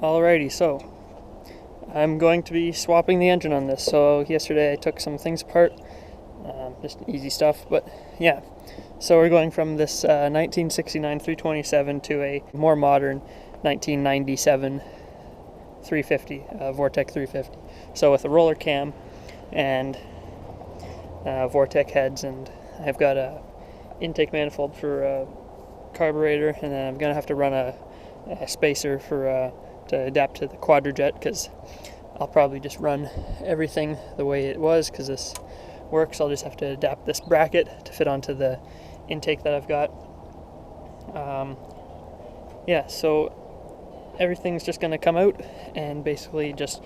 Alrighty, so I'm going to be swapping the engine on this. So yesterday I took some things apart, just easy stuff, but yeah. So we're going from this 1969 327 to a more modern 1997 350, Vortec 350. So with a roller cam and Vortec heads, and I've got a intake manifold for a carburetor, and then I'm gonna have to run a spacer for to adapt to the quadrajet, because I'll probably just run everything the way it was because this works. I'll just have to adapt this bracket to fit onto the intake that I've got. Yeah, so everything's just going to come out, and basically just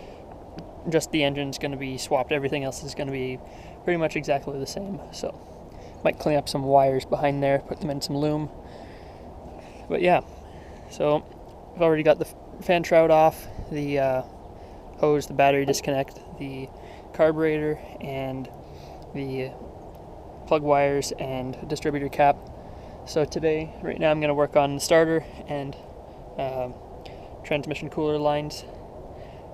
the engine's going to be swapped. Everything else is going to be pretty much exactly the same. So might clean up some wires behind there, put them in some loom. But yeah, so I've already got the fan shroud off, the hose, the battery disconnect, the carburetor, and the plug wires and distributor cap. So today, right now, I'm going to work on the starter and transmission cooler lines,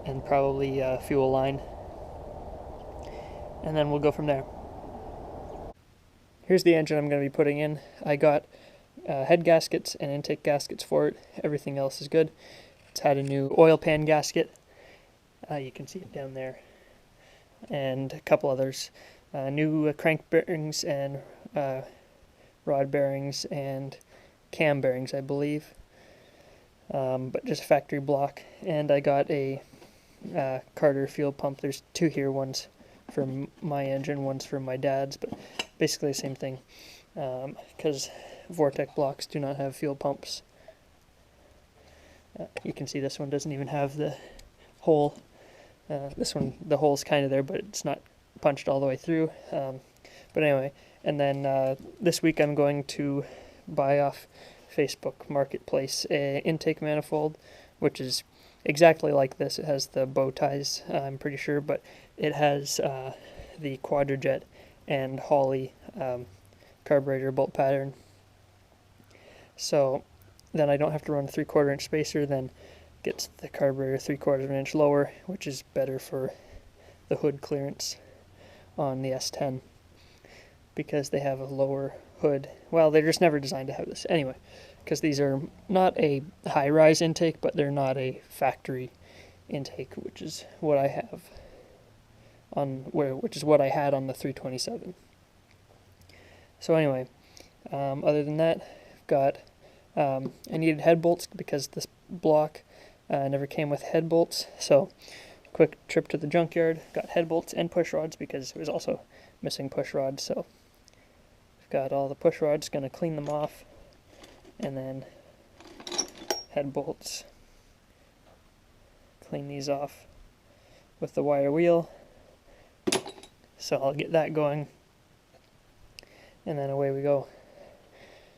and probably fuel line, and then we'll go from there. Here's the engine I'm going to be putting in. I got head gaskets and intake gaskets for it. Everything else is good. It's had a new oil pan gasket. You can see it down there. And a couple others. New crank bearings and rod bearings and cam bearings, I believe. But just a factory block. And I got a Carter fuel pump. There's two here. One's for my engine, one's for my dad's. But basically the same thing. Because Vortec blocks do not have fuel pumps. You can see this one doesn't even have the hole. This one, the hole's kind of there, but it's not punched all the way through. But anyway, and then this week I'm going to buy off Facebook Marketplace a intake manifold, which is exactly like this. It has the bow ties, I'm pretty sure, but it has the quadrajet and Holley carburetor bolt pattern. So then I don't have to run a 3/4 inch spacer, then gets the carburetor 3/4 inch lower, which is better for the hood clearance on the S10, because they have a lower hood. Well, they're just never designed to have this anyway, because these are not a high-rise intake, but they're not a factory intake, which is what I have which is what I had on the 327. So anyway, other than that, I've got I needed head bolts because this block never came with head bolts. So quick trip to the junkyard, got head bolts and push rods because it was also missing push rods. So I've got all the push rods, gonna clean them off, and then head bolts, clean these off with the wire wheel. So I'll get that going, and then away we go.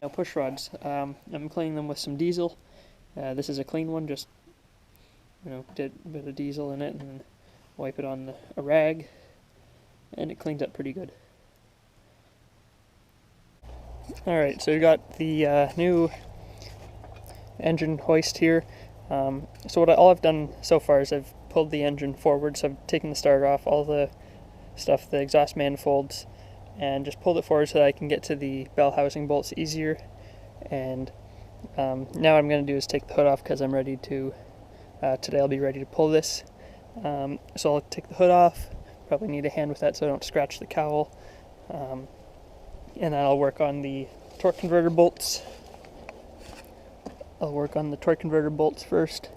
Now push rods, I'm cleaning them with some diesel. This is a clean one, just did a bit of diesel in it and then wipe it on a rag, and it cleans up pretty good. Alright, so we got the new engine hoist here. So all I've done so far is I've pulled the engine forward, so I've taken the starter off, all the stuff, the exhaust manifolds, and just pulled it forward so that I can get to the bell housing bolts easier. And now what I'm going to do is take the hood off, because I'm ready to, today I'll be ready to pull this. So I'll take the hood off, probably need a hand with that so I don't scratch the cowl. And then I'll work on the torque converter bolts. I'll work on the torque converter bolts first,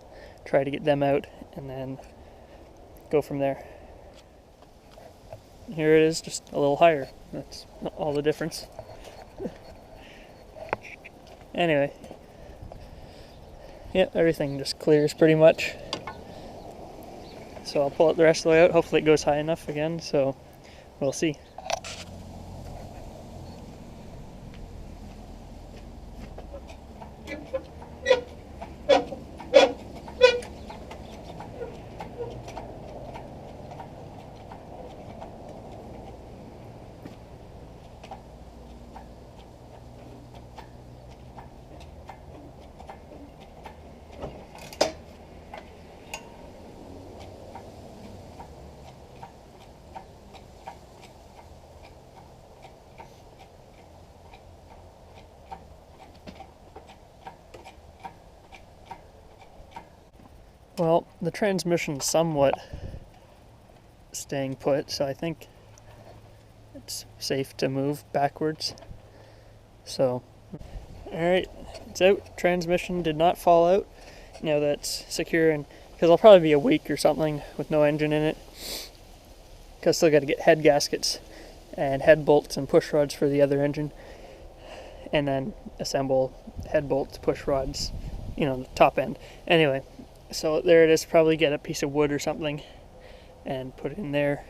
try to get them out, and then go from there. Here it is, just a little higher. That's all the difference. Anyway, yeah, everything just clears pretty much. So I'll pull it the rest of the way out. Hopefully it goes high enough again, so we'll see. Well, the transmission's somewhat staying put, so I think it's safe to move backwards. So, alright, it's out. Transmission did not fall out. Now that's secure, and because I'll probably be a week or something with no engine in it. Because still got to get head gaskets and head bolts and push rods for the other engine, and then assemble head bolts, push rods, the top end. Anyway, so there it is. Probably get a piece of wood or something and put it in there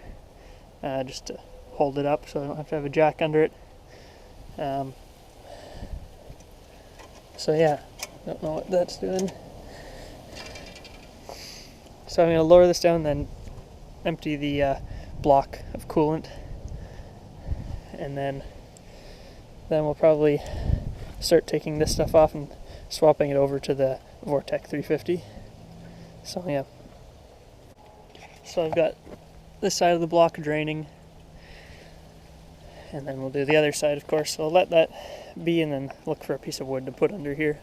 just to hold it up so I don't have to have a jack under it. So yeah, don't know what that's doing. So I'm going to lower this down, then empty the block of coolant, and then we'll probably start taking this stuff off and swapping it over to the Vortec 350. So yeah. So I've got this side of the block draining, and then we'll do the other side, of course. So I'll let that be and then look for a piece of wood to put under here.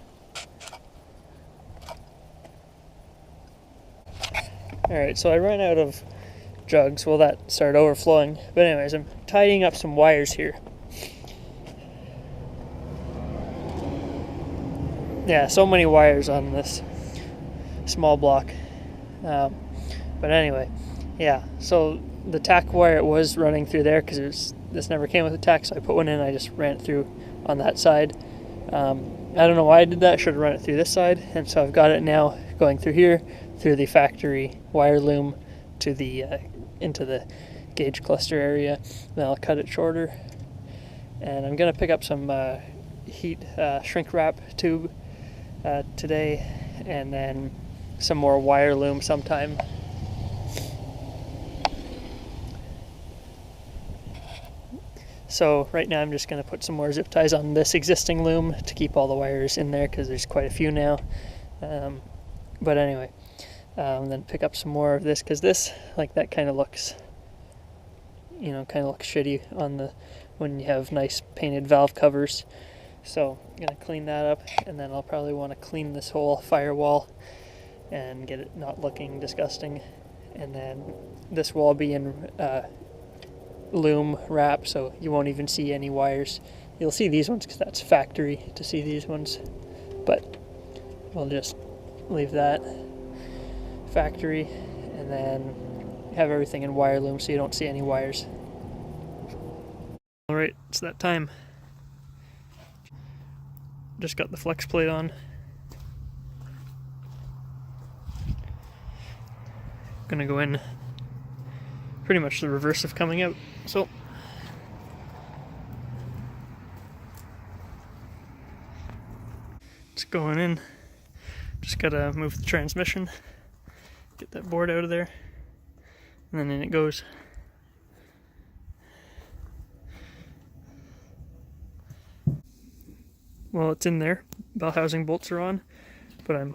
Alright, so I ran out of jugs. Well, that started overflowing. But anyways, I'm tidying up some wires here. Yeah, so many wires on this small block. But anyway, yeah, so the tack wire was running through there because this never came with a tack, so I put one in and I just ran it through on that side. I don't know why I did that. I should have run it through this side, and so I've got it now going through here, through the factory wire loom to the into the gauge cluster area. Then I'll cut it shorter, and I'm gonna pick up some heat shrink wrap tube today, and then some more wire loom sometime. So right now I'm just going to put some more zip ties on this existing loom to keep all the wires in there because there's quite a few now. But anyway, then pick up some more of this because this, that kind of looks, kind of looks shitty on when you have nice painted valve covers. So I'm going to clean that up, and then I'll probably want to clean this whole firewall and get it not looking disgusting. And then this will all be in loom wrap, so you won't even see any wires. You'll see these ones because that's factory to see these ones, but we'll just leave that factory and then have everything in wire loom so you don't see any wires. Alright, it's that time. Just got the flex plate on. Gonna go in pretty much the reverse of coming out. So it's going in. Just gotta move the transmission, get that board out of there, and then in it goes. Well, it's in there. Bell housing bolts are on, but I'm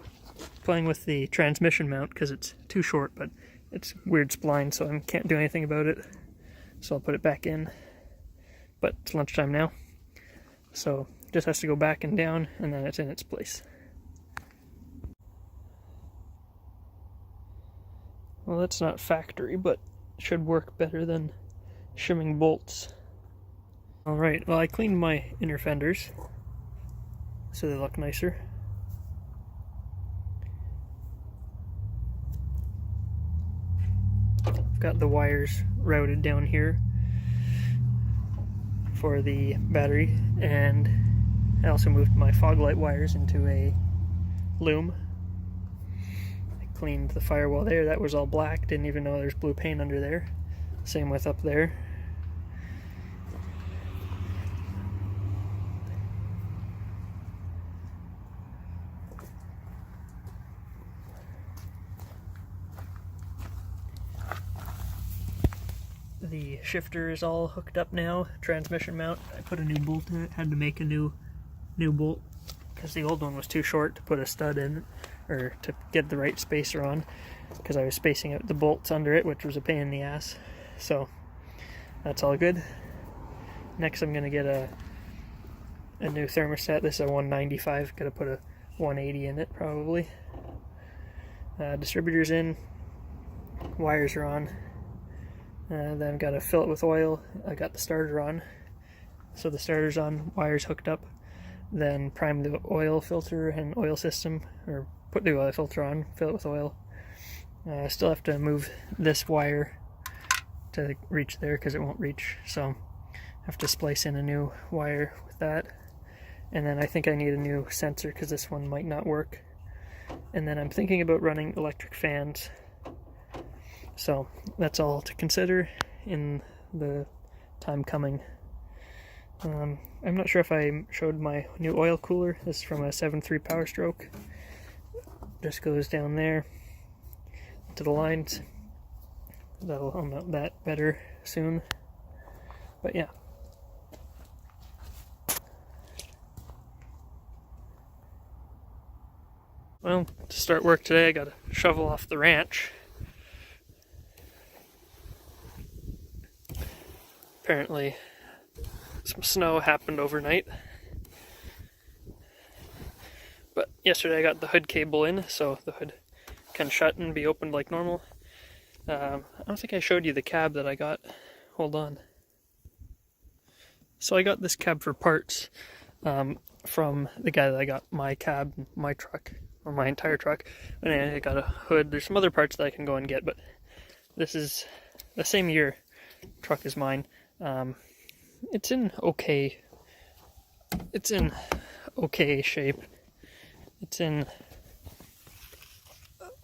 playing with the transmission mount because it's too short, but it's weird spline, so I can't do anything about it. So I'll put it back in. But it's lunchtime now, so it just has to go back and down, and then it's in its place. Well, that's not factory, but should work better than shimming bolts. Alright, well, I cleaned my inner fenders so they look nicer. I've got the wires routed down here for the battery, and I also moved my fog light wires into a loom. I cleaned the firewall there. That was all black. Didn't even know there's blue paint under there. Same with up there. The shifter is all hooked up now. Transmission mount. I put a new bolt in it. Had to make a new bolt because the old one was too short to put a stud in, or to get the right spacer on, because I was spacing out the bolts under it, which was a pain in the ass. So that's all good. Next I'm going to get a new thermostat. This is a 195. Got to put a 180 in it probably. Distributor's in, wires are on. Then I've got to fill it with oil. I got the starter on, so the starter's on, wires hooked up. Then prime the oil filter and oil system, or put the oil filter on, fill it with oil. I still have to move this wire to reach there because it won't reach, so I have to splice in a new wire with that. And then I think I need a new sensor because this one might not work. And then I'm thinking about running electric fans. So that's all to consider in the time coming. I'm not sure if I showed my new oil cooler. This is from a 7.3 Power Stroke. Just goes down there to the lines. I'll mount that better soon. But yeah. Well, to start work today, I got to shovel off the ranch. Apparently, some snow happened overnight. But yesterday I got the hood cable in, so the hood can shut and be opened like normal. I don't think I showed you the cab that I got. Hold on. So I got this cab for parts from the guy that I got my cab, my truck, or my entire truck. And I got a hood. There's some other parts that I can go and get, but this is the same year truck as mine. It's in okay shape. It's in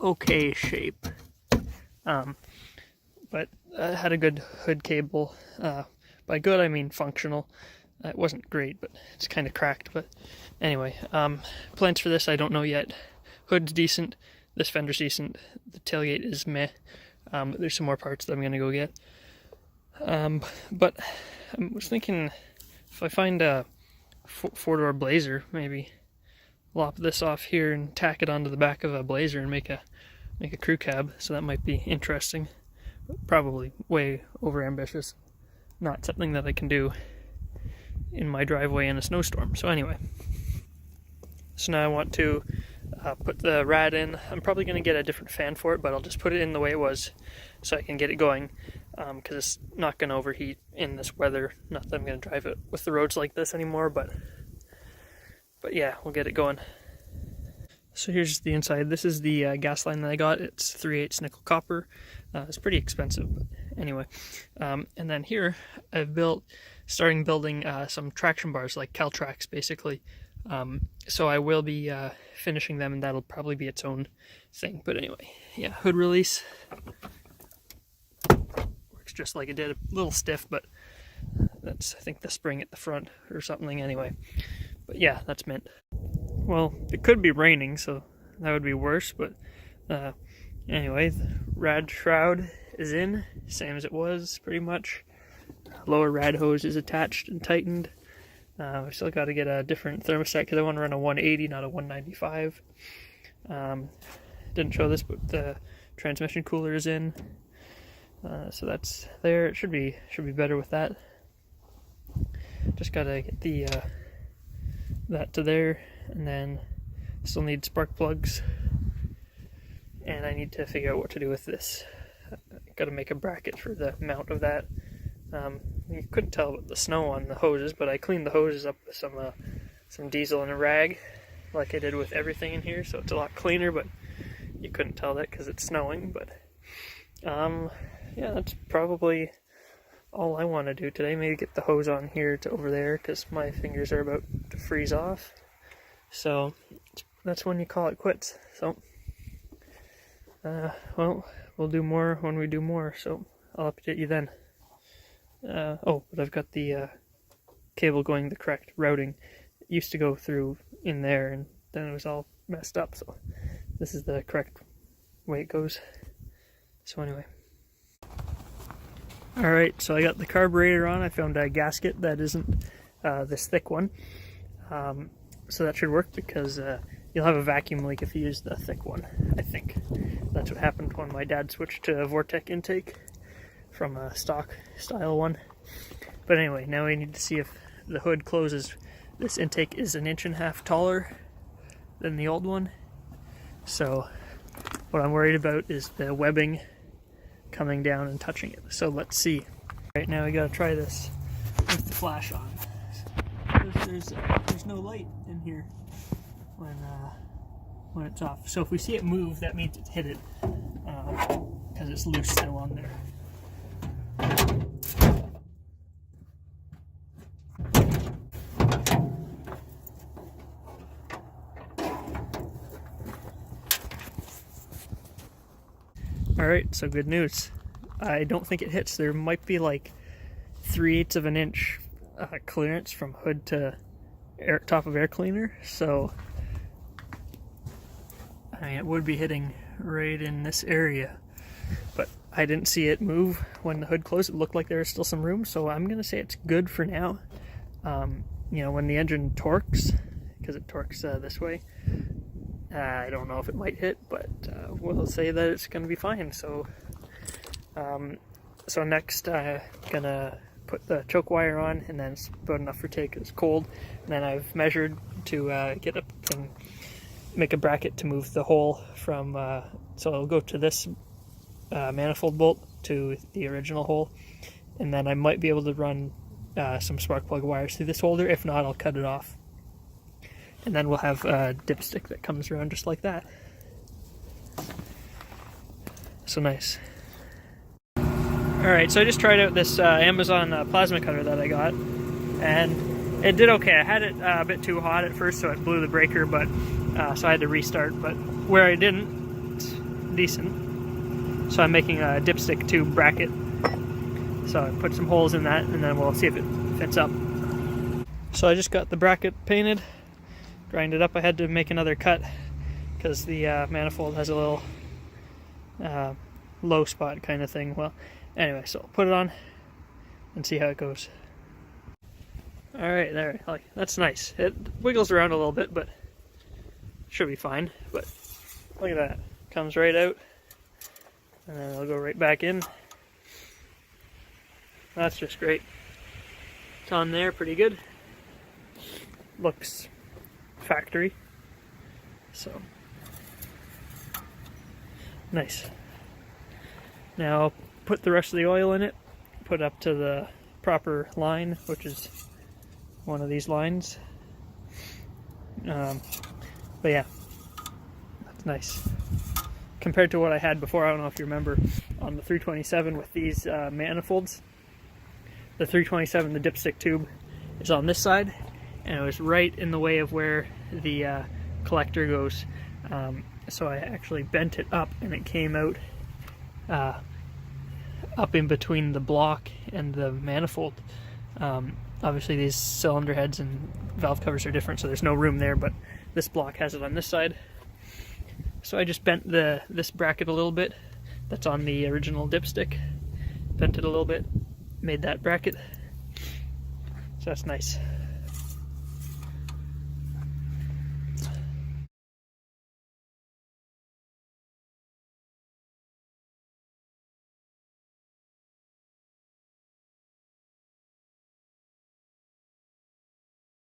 okay shape. But I had a good hood cable. By good, I mean functional. It wasn't great, but it's kind of cracked. But anyway, plans for this, I don't know yet. Hood's decent. This fender's decent. The tailgate is meh. There's some more parts that I'm going to go get. But I was thinking if I find a four-door Blazer, maybe lop this off here and tack it onto the back of a Blazer and make a crew cab. So that might be interesting. Probably way over ambitious. Not something that I can do in my driveway in a snowstorm. So anyway, so now I want to put the rad in. I'm probably going to get a different fan for it, but I'll just put it in the way it was so I can get it going, because it's not going to overheat in this weather. Not that I'm going to drive it with the roads like this anymore, but yeah, we'll get it going. So here's the inside. This is the gas line that I got. It's 3/8 nickel copper. It's pretty expensive, but anyway. And then here I've starting building some traction bars, like Caltrax basically. So I will be finishing them, and that'll probably be its own thing. But anyway, yeah, hood release works just like it did. A little stiff, but that's, I think, the spring at the front or something anyway. But yeah, that's mint. Well, it could be raining, so that would be worse, but anyway, the Rad Shroud is in, same as it was, pretty much. Lower rad hose is attached and tightened. I've still got to get a different thermostat because I want to run a 180, not a 195. Didn't show this, but the transmission cooler is in, so that's there. It should be better with that. Just got to get the that to there, and then still need spark plugs, and I need to figure out what to do with this. Got to make a bracket for the mount of that. You couldn't tell with the snow on the hoses, but I cleaned the hoses up with some diesel and a rag, like I did with everything in here, so it's a lot cleaner, but you couldn't tell that because it's snowing. But yeah, that's probably all I want to do today. Maybe get the hose on here to over there because my fingers are about to freeze off. So that's when you call it quits. So well, we'll do more when we do more, so I'll update you then. Oh, but I've got the cable going the correct routing. It used to go through in there, and then it was all messed up, so this is the correct way it goes. So anyway. Alright, so I got the carburetor on. I found a gasket that isn't this thick one. So that should work because you'll have a vacuum leak if you use the thick one, I think. That's what happened when my dad switched to a Vortec intake from a stock style one. But anyway, now we need to see if the hood closes. This intake is 1.5 inches taller than the old one. So What I'm worried about is the webbing coming down and touching it. So let's see. Right now we gotta try this with the flash on. There's no light in here when it's off. So if we see it move, that means it's hit it, because it's loose still on there. Alright, so good news. I don't think it hits. There might be like 3/8 of an inch clearance from hood to top of air cleaner, so I mean, it would be hitting right in this area, but I didn't see it move when the hood closed. It looked like there was still some room, so I'm gonna say it's good for now. You know, when the engine torques, because it torques this way, I don't know if it might hit, but we'll say that it's gonna be fine. So so next gonna put the choke wire on, and then it's about enough for take. It's cold, and then I've measured to get up and make a bracket to move the hole from, so it'll go to this manifold bolt to the original hole, and then I might be able to run some spark plug wires through this holder. If not, I'll cut it off, and then we'll have a dipstick that comes around just like that. So nice. Alright, so I just tried out this Amazon plasma cutter that I got, and it did okay. I had it a bit too hot at first, so it blew the breaker, but so I had to restart. But where I didn't, it's decent. So I'm making a dipstick tube bracket. So I put some holes in that, and then we'll see if it fits up. So I just got the bracket painted, grind it up. I had to make another cut because the manifold has a little low spot kind of thing. Well, anyway, so I'll put it on and see how it goes. Alright, there, like, that's nice. It wiggles around a little bit, but should be fine. But look at that. Comes right out, and then it'll go right back in. That's just great. It's on there pretty good. Looks factory. So nice. Now I'll put the rest of the oil in it, put it up to the proper line, which is one of these lines. But yeah, that's nice. Compared to what I had before, I don't know if you remember, on the 327 with these manifolds. The 327, the dipstick tube, is on this side, and it was right in the way of where the collector goes. So I actually bent it up, and it came out up in between the block and the manifold. Obviously these cylinder heads and valve covers are different, so there's no room there, but this block has it on this side. So I just bent this bracket a little bit that's on the original dipstick, bent it a little bit, made that bracket, so that's nice.